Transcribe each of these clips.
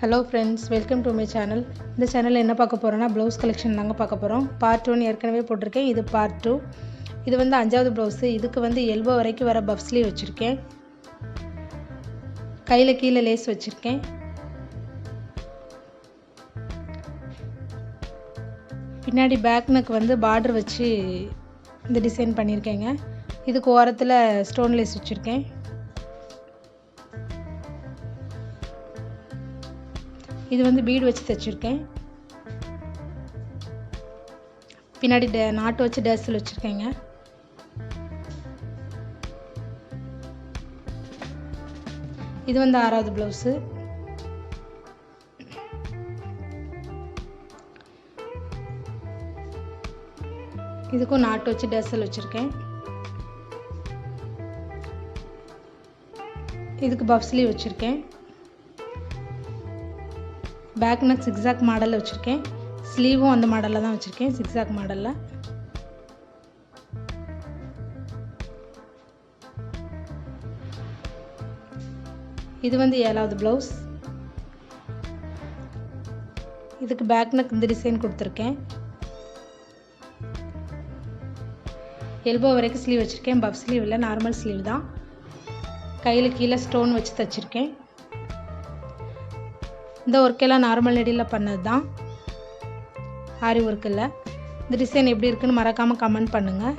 Hello friends, welcome to my channel. இந்த சேனலில் என்ன பார்க்க போகிறோன்னா ப்ளவுஸ் கலெக்ஷன் தாங்க பார்க்க போகிறோம். பார்ட் 1 ஏற்கனவே போட்டிருக்கேன். இது பார்ட் 2. இது வந்து 5வது ப்ளவுஸு. இதுக்கு வந்து எல்போ வரைக்கும் வர பஃப் ஸ்லீவ் வச்சுருக்கேன். கையில் கீழே லேஸ் வச்சுருக்கேன். பின்னாடி பேக் நெக் வந்து பார்டர் வச்சு இந்த டிசைன் பண்ணியிருக்கேங்க. இதுக்கு ஓரத்தில் ஸ்டோன் லேஸ் வச்சுருக்கேன். இது வந்து பீடு வச்சு தைச்சிருக்கேன். பின்னாடி நாட்டு வச்சு டேஸில் வச்சுருக்கேங்க. இது வந்து 6வது ப்ளவுஸு. இதுக்கும் நாட்டு வச்சு டேஸில் வச்சுருக்கேன். இதுக்கு பஃப் ஸ்லீவ் வச்சுருக்கேன். பேக் நெக் சிக்ஸாக் மாடலில் வச்சுருக்கேன். ஸ்லீவும் அந்த மாடலில் தான் வச்சுருக்கேன், சிக்ஸாக் மாடலில். இது வந்து 7வது ப்ளவுஸ். இதுக்கு பேக் நெக் இந்த டிசைன் கொடுத்துருக்கேன். எல்போ வரைக்கும் ஸ்லீவ் வச்சுருக்கேன். பஃப் ஸ்லீவ் இல்லை, நார்மல் ஸ்லீவ் தான். கையில் கீழே ஸ்டோன் வச்சு தைச்சிருக்கேன். இந்த ஒர்க்கெல்லாம் நார்மல் நெடியில் பண்ணது தான், ஆரி ஒர்க் இல்லை. இந்த டிசைன் எப்படி இருக்குன்னு மறக்காமல் கமெண்ட் பண்ணுங்கள்.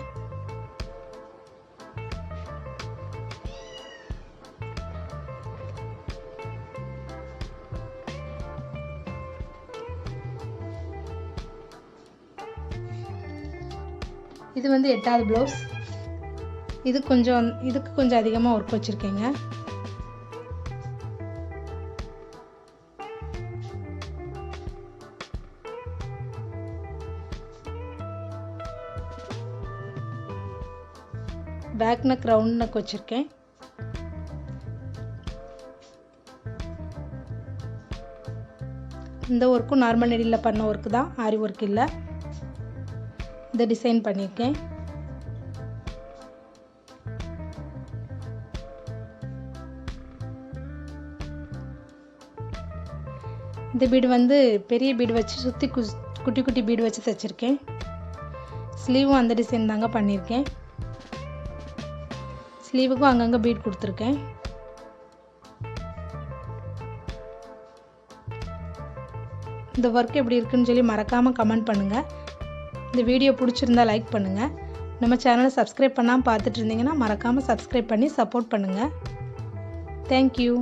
இது வந்து 8வது ப்ளவுஸ். இதுக்கு கொஞ்சம் அதிகமாக ஒர்க் வச்சுருக்கேங்க. பேக் நெக் ரவுண்ட் நெக் வச்சுருக்கேன். இந்த ஒர்க்கும் நார்மல் நெடியில் பண்ண ஒர்க்கு தான், ஆரி ஒர்க் இல்லை. இந்த டிசைன் பண்ணியிருக்கேன். இந்த பீடு வந்து பெரிய பீடு வச்சு சுற்றி குட்டி குட்டி பீடு வச்சு தைச்சிருக்கேன். ஸ்லீவும் அந்த டிசைன் தாங்க பண்ணியிருக்கேன். ஸ்லீவுக்கும் அங்கங்கே பீட் கொடுத்துருக்கேன். இந்த ஒர்க் எப்படி இருக்குன்னு சொல்லி மறக்காமல் கமெண்ட் பண்ணுங்கள். இந்த வீடியோ பிடிச்சிருந்தா லைக் பண்ணுங்கள். நம்ம சேனலை சப்ஸ்கிரைப் பண்ணாமல் பார்த்துட்டு இருந்தீங்கன்னா மறக்காமல் சப்ஸ்கிரைப் பண்ணி சப்போர்ட் பண்ணுங்கள். தேங்க்யூ.